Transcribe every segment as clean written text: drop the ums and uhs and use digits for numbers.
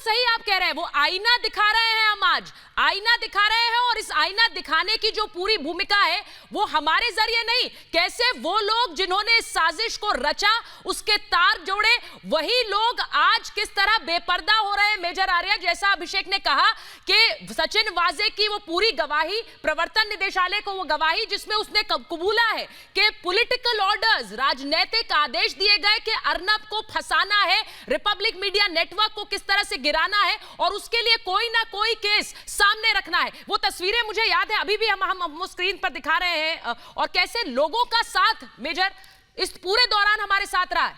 सही आप कह रहे हैं, वो आईना दिखा रहे हैं, हम आज आईना दिखा रहे हैं और इस आईना दिखाने की जो पूरी भूमिका है वो हमारे जरिए नहीं, कैसे वो लोग जिन्होंने इस साजिश को रचा, उसके तार जोड़े, वही लोग आज किस तरह बेपर्दा हो रहे हैं। मेजर आर्या, जैसा अभिषेक ने कहा कि सचिन वाजे की वो पूरी गवाही, प्रवर्तन निदेशालय को वो गवाही जिसमें उसने कबूला है कि पॉलिटिकल ऑर्डर्स, राजनीतिक आदेश दिए गए कि अर्नब को फंसाना है, रिपब्लिक मीडिया नेटवर्क को किस तरह से गिराना है और उसके लिए कोई ना कोई केस सामने रखना है। वो तस्वीरें मुझे याद है, अभी भी हम स्क्रीन पर दिखा रहे हैं, और कैसे लोगों का साथ मेजर इस पूरे दौरान हमारे साथ रहा है।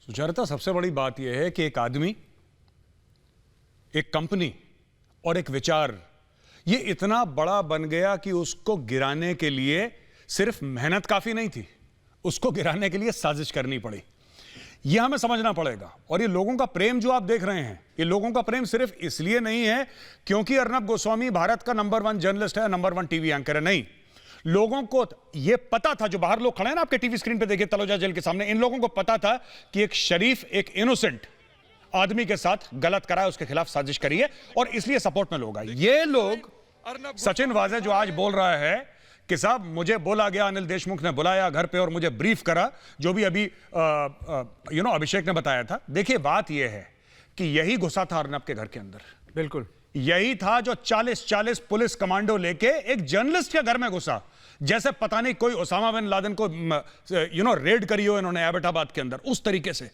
सुचरिता, सबसे बड़ी बात यह है कि एक आदमी, एक कंपनी और एक विचार, ये इतना बड़ा बन गया कि उसको गिराने के लिए सिर्फ मेहनत काफी नहीं थी, उसको गिराने के लिए साजिश करनी पड़ी। यह हमें समझना पड़ेगा। और ये लोगों का प्रेम जो आप देख रहे हैं, ये लोगों का प्रेम सिर्फ इसलिए नहीं है क्योंकि अर्नब गोस्वामी भारत का नंबर 1 जर्नलिस्ट है, नंबर 1 टीवी एंकर है, नहीं। लोगों को यह पता था, जो बाहर लोग खड़े हैं ना आपके टीवी स्क्रीन पे देखिए तलोजा जेल के सामने, इन लोगों को पता था कि एक शरीफ, एक इनोसेंट आदमी के साथ गलत करा है, उसके खिलाफ साजिश करी है, और इसलिए सपोर्ट में लोग आए। ये लोग, सचिन वाजे जो आज बोल रहा है कि साहब मुझे बोला गया, अनिल देशमुख ने बुलाया घर पे और मुझे ब्रीफ करा, जो भी अभी अभिषेक ने बताया था। देखिए, बात यह है कि यही घुसा था अर्नब के घर के अंदर, बिल्कुल यही था जो 40 पुलिस कमांडो लेके एक जर्नलिस्ट के घर में घुसा, जैसे पता नहीं कोई ओसामा बिन लादेन को रेड करी हो इन्होंने एबटाबाद के अंदर। उस तरीके से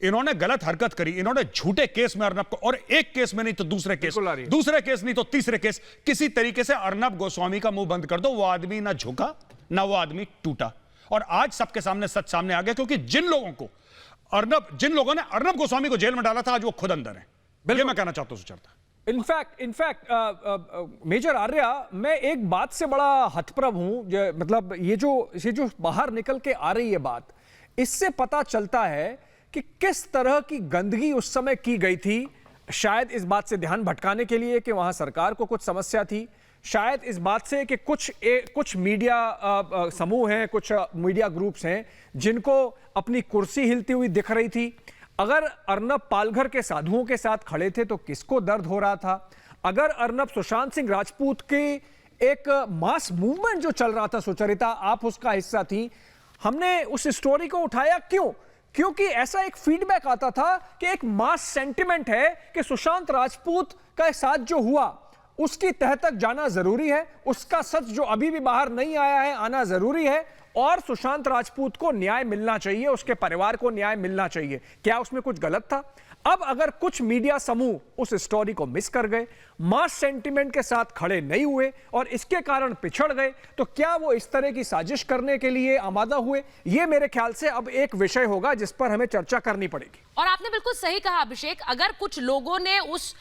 इन्होंने गलत हरकत करी, इन्होंने झूठे केस में अर्नब को, और एक केस में नहीं तो दूसरे केस, दूसरे केस नहीं तो तीसरे केस, किसी तरीके से अर्नब गोस्वामी का मुंह बंद कर दो। वो आदमी ना झुका ना वो आदमी टूटा, और आज सबके सामने सच सामने आ गया, क्योंकि जिन लोगों ने अर्नब गोस्वामी को जेल में डाला था, आज वो खुद अंदर है। ये मैं कहना चाहता हूं सुचरिता। इनफैक्ट मेजर आर्या, मैं एक बात से बड़ा हतप्रभ हूं, मतलब ये जो बाहर निकल के आ रही है बात, इससे पता चलता है कि किस तरह की गंदगी उस समय की गई थी। शायद इस बात से ध्यान भटकाने के लिए कि वहां सरकार को कुछ समस्या थी, शायद इस बात से कि कुछ मीडिया समूह हैं, कुछ मीडिया ग्रुप्स हैं जिनको अपनी कुर्सी हिलती हुई दिख रही थी। अगर अर्नब पालघर के साधुओं के साथ खड़े थे तो किसको दर्द हो रहा था? अगर अर्नब सुशांत सिंह राजपूत के एक मास मूवमेंट जो चल रहा था, सुचरिता आप उसका हिस्सा थी, हमने उस स्टोरी को उठाया क्यों? क्योंकि ऐसा एक फीडबैक आता था कि एक मास सेंटिमेंट है कि सुशांत राजपूत का साथ जो हुआ उसकी तह तक जाना जरूरी है, उसका सच जो अभी भी बाहर नहीं आया है आना जरूरी है, और सुशांत राजपूत को न्याय मिलना चाहिए, उसके परिवार को न्याय मिलना चाहिए। क्या उसमें कुछ गलत था? अब अगर कुछ मीडिया समूह उस स्टोरी को मिस कर गए, मास सेंटिमेंट के साथ खड़े नहीं हुए और इसके कारण पिछड़ गए, तो क्या वो इस तरह की साजिश करने के लिए आमादा हुए? ये मेरे ख्याल से अब एक विषय होगा जिस पर हमें चर्चा करनी पड़ेगी। और आपने बिल्कुल सही कहा अभिषेक, अगर कुछ लोगों ने उस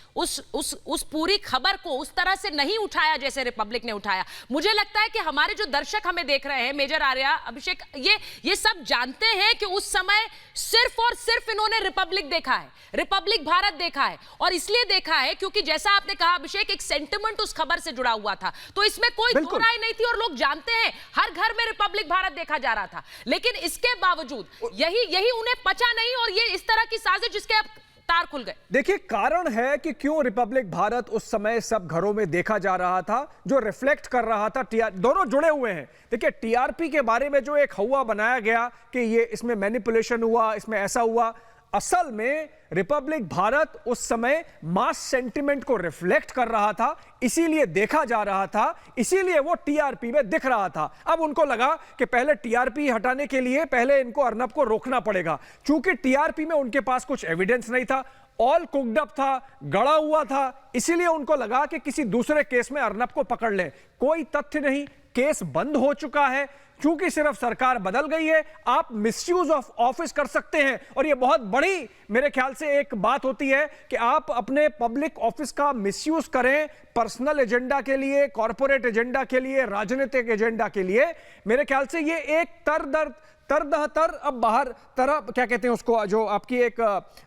पूरी खबर को उस तरह से नहीं उठाया जैसे रिपब्लिक ने उठाया, मुझे लगता है कि हमारे जो दर्शक हमें देख रहे हैं, मेजर आर्या, अभिषेक, ये सब जानते हैं कि उस समय सिर्फ और सिर्फ इन्होंने रिपब्लिक देखा है, रिपब्लिक भारत देखा है, और इसलिए देखा है क्योंकि जैसा आपने कहा अभिषेक, एक सेंटिमेंट उस खबर से जुड़ा हुआ था, तो इसमें कोई दो राय नहीं थी, और लोग जानते हैं हर घर में रिपब्लिक भारत देखा जा रहा था। लेकिन इसके बावजूद यही उन्हें पचा नहीं, और ये इस तरह की साजिश जिसके अब तार खुल गए। देखिए, कारण है कि क्यों रिपब्लिक भारत उस समय सब घरों में देखा जा रहा था, जो रिफ्लेक्ट कर रहा था दोनों जुड़े हुए हैं। देखिए, टीआरपी के बारे में जो एक हवा बनाया गया कि ये इसमें मैनिपुलेशन हुआ, इसमें ऐसा हुआ, असल में रिपब्लिक भारत उस समय मास सेंटिमेंट को रिफ्लेक्ट कर रहा था, इसीलिए देखा जा रहा था, इसीलिए वो टीआरपी में दिख रहा था। अब उनको लगा कि पहले टीआरपी हटाने के लिए पहले इनको अर्नब को रोकना पड़ेगा। चूंकि टीआरपी में उनके पास कुछ एविडेंस नहीं था, ऑल कुक्ड अप था, गड़ा हुआ था, इसीलिए उनको लगा कि किसी दूसरे केस में अर्नब को पकड़ लें। कोई तथ्य नहीं, केस बंद हो चुका है। चूंकि सिर्फ सरकार बदल गई है, आप मिसयूज ऑफ ऑफिस कर सकते हैं, और यह बहुत बड़ी मेरे ख्याल से एक बात होती है कि आप अपने पब्लिक ऑफिस का मिसयूज करें पर्सनल एजेंडा के लिए, कॉर्पोरेट एजेंडा के लिए, राजनीतिक एजेंडा के लिए। मेरे ख्याल से ये एक तर अब बाहर तरह क्या कहते हैं उसको, जो आपकी एक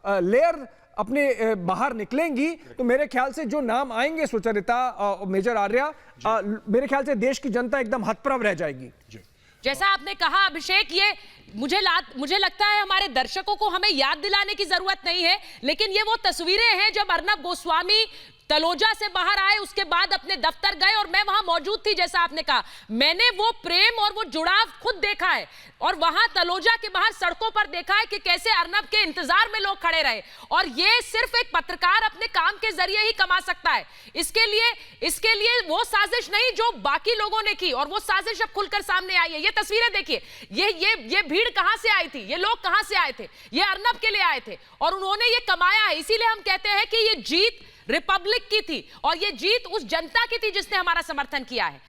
लेयर अपने बाहर निकलेंगी, तो मेरे ख्याल से जो नाम आएंगे सुचरिता, मेजर आर्या, मेरे ख्याल से देश की जनता एकदम हतप्रभ रह जाएगी। जैसा आपने कहा अभिषेक, ये मुझे लगता है हमारे दर्शकों को हमें याद दिलाने की जरूरत नहीं है, लेकिन ये वो तस्वीरें हैं जब अर्नब गोस्वामी तलोजा से बाहर आए, उसके बाद अपने दफ्तर गए और मैं वहां मौजूद थी। जैसा आपने कहा, मैंने वो प्रेम और वो जुड़ाव खुद देखा है और वहां तलोजा के बाहर सड़कों पर देखा है कि कैसे अर्नब के इंतजार में लोग खड़े रहे। और ये सिर्फ एक पत्रकार अपने काम के जरिए ही कमा सकता है। इसके लिए वो साजिश नहीं जो बाकी लोगों ने की, और वो साजिश अब खुलकर सामने आई है। ये तस्वीरें देखिए, ये भीड़ कहां से आई थी, ये लोग कहां से आए थे, ये अर्नब के लिए आए थे और उन्होंने ये कमाया है। इसीलिए हम कहते हैं कि ये जीत रिपब्लिक की थी और ये जीत उस जनता की थी जिसने हमारा समर्थन किया है।